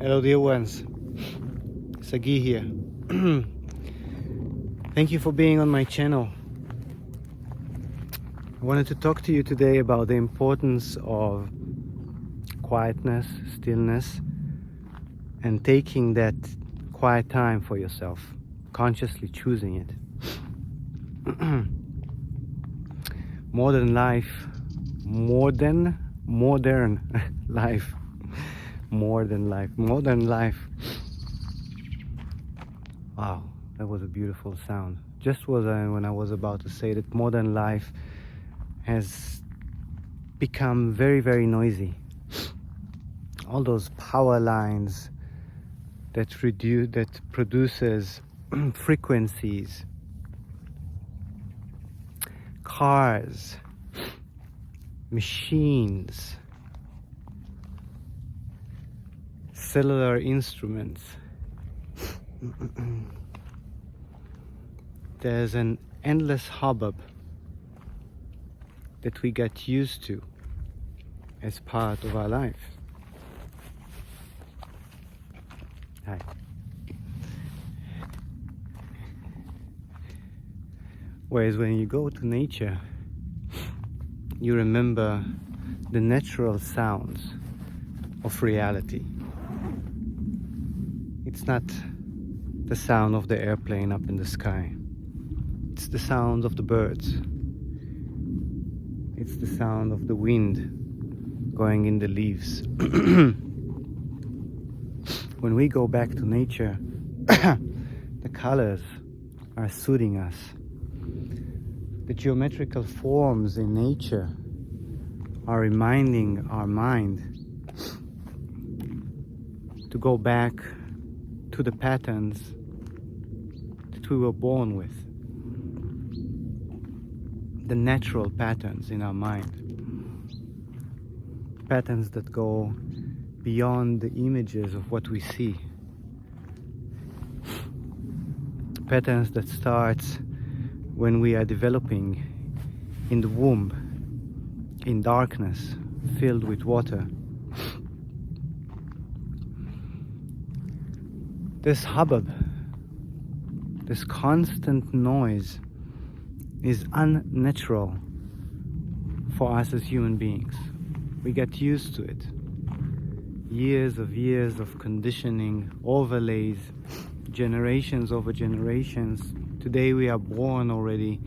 Hello dear ones, Sagi here. Thank you for being on my channel. I wanted to talk to you today about the importance of quietness, stillness, and taking that quiet time for yourself, consciously choosing it. Modern life, modern life. Wow, that was a beautiful sound. Just when I was about to say that modern life has become very, very noisy. All those power lines that produces frequencies, cars, machines, cellular instruments. There's an endless hubbub that we got used to as part of our life. Hi. Whereas when you go to nature, you remember the natural sounds of reality. It's not the sound of the airplane up in the sky. It's the sound of the birds. It's the sound of the wind going in the leaves. When we go back to nature, the colors are soothing us. The geometrical forms in nature are reminding our mind to go back to the patterns that we were born with, the natural patterns in our mind, patterns that go beyond the images of what we see, patterns that start when we are developing in the womb, in darkness, filled with water. This hubbub, this constant noise is unnatural for us as human beings. We get used to it. Years of conditioning, overlays, generations over generations. Today we are born already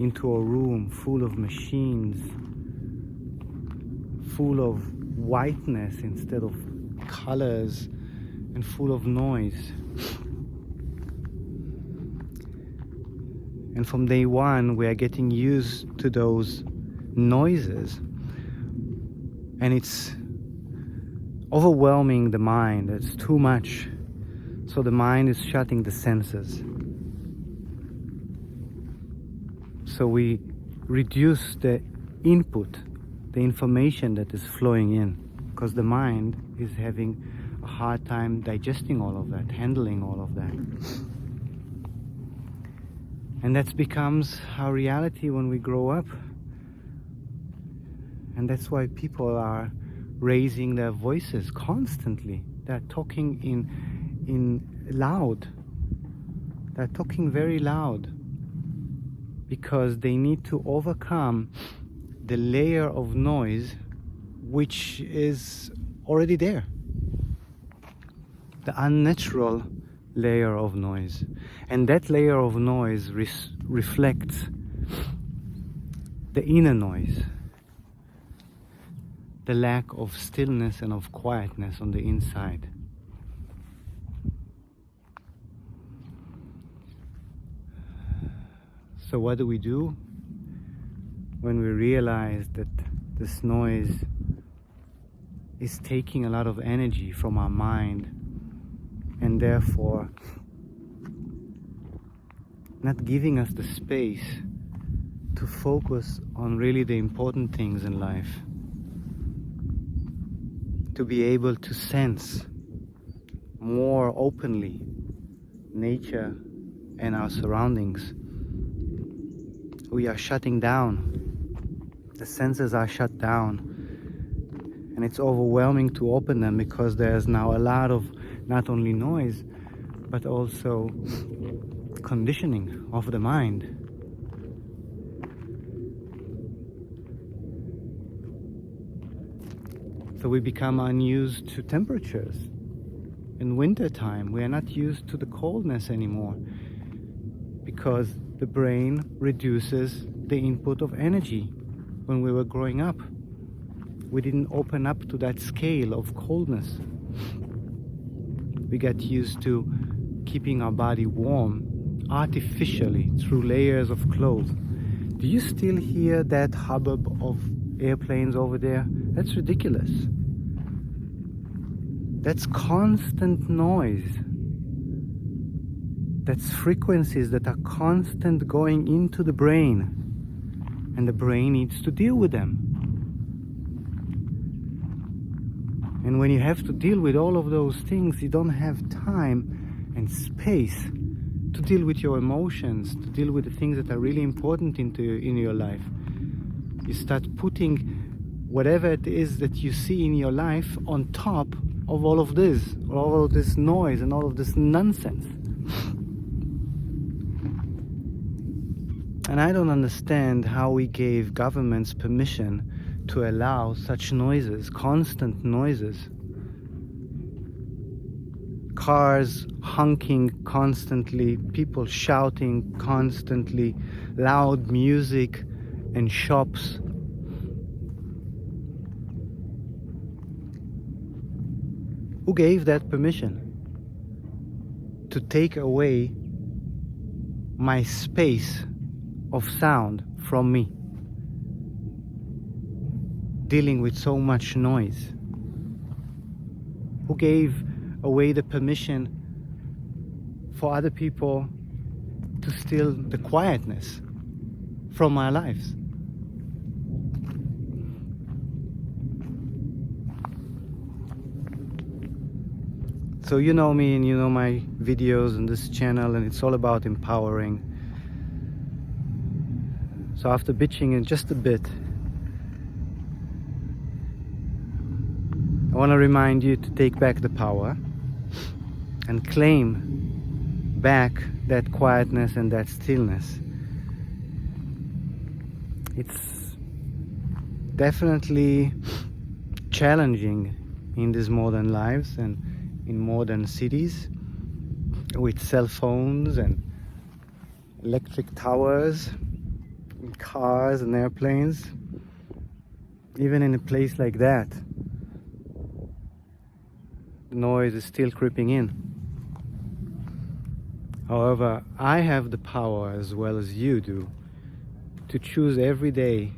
into a room full of machines, full of whiteness instead of colors, and full of noise. And from day one we are getting used to those noises, and it's overwhelming the mind. It's too much, so the mind is shutting the senses. So we reduce the input, the information that is flowing in, because the mind is having a hard time digesting all of that, handling all of that. And that becomes our reality when we grow up. And that's why people are raising their voices constantly. They're talking in loud. They're talking very loud because they need to overcome the layer of noise which is already there. The unnatural layer of noise. And that layer of noise reflects the inner noise, the lack of stillness and of quietness on the inside. So what do we do when we realize that this noise is taking a lot of energy from our mind, and therefore not giving us the space to focus on really the important things in life, to be able to sense more openly nature and our surroundings? We are shutting down. The senses are shut down, and it's overwhelming to open them because there's now a lot of not only noise but also conditioning of the mind. So we become unused to temperatures. In winter time, we are not used to the coldness anymore because the brain reduces the input of energy. When we were growing up, we didn't open up to that scale of coldness. We got used to keeping our body warm artificially through layers of clothes. Do you still hear that hubbub of airplanes over there? That's ridiculous. That's constant noise. That's frequencies that are constant going into the brain, and the brain needs to deal with them. And when you have to deal with all of those things, you don't have time and space to deal with your emotions, to deal with the things that are really important in your life. You start putting whatever it is that you see in your life on top of all of this noise and all of this nonsense. And I don't understand how we gave governments permission to allow such noises, constant noises. Cars honking constantly, people shouting constantly, loud music and shops. Who gave that permission to take away my space of sound from me, dealing with so much noise? Who gave away the permission for other people to steal the quietness from our lives? So you know me and you know my videos on this channel, and it's all about empowering. So after bitching in just a bit, I want to remind you to take back the power and claim back that quietness and that stillness. It's definitely challenging in these modern lives and in modern cities with cell phones and electric towers, and cars and airplanes. Even in a place like that, the noise is still creeping in. However, I have the power, as well as you do, to choose every day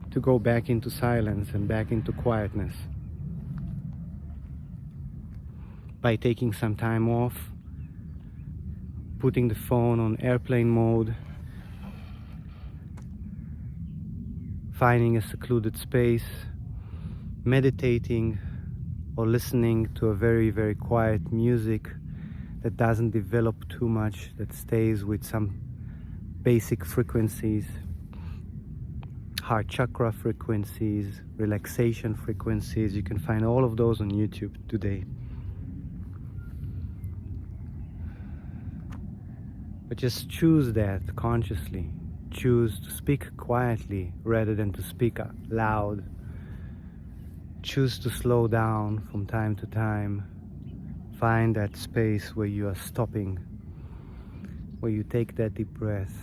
to go back into silence and back into quietness. By taking some time off, putting the phone on airplane mode, finding a secluded space, meditating, or listening to a very, very quiet music that doesn't develop too much, that stays with some basic frequencies, heart chakra frequencies, relaxation frequencies. You can find all of those on YouTube today. But just choose that consciously. Choose to speak quietly rather than to speak loud. Choose to slow down from time to time. Find that space where you are stopping, where you take that deep breath,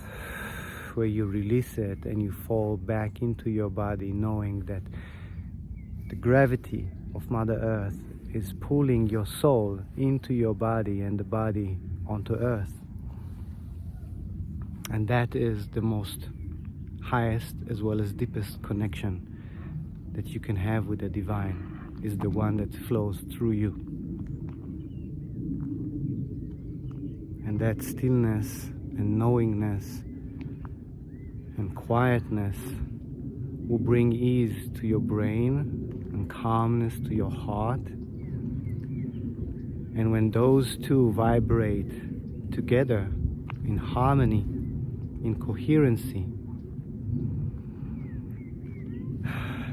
where you release it and you fall back into your body, knowing that the gravity of Mother Earth is pulling your soul into your body and the body onto Earth. And that is the most highest as well as deepest connection that you can have with the divine, is the one that flows through you. And that stillness and knowingness and quietness will bring ease to your brain and calmness to your heart. And when those two vibrate together in harmony, in coherency,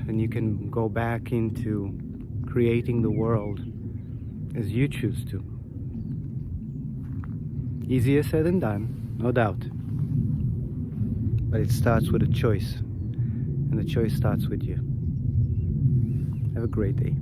then you can go back into creating the world as you choose to. Easier said than done, no doubt. But it starts with a choice, and the choice starts with you. Have a great day.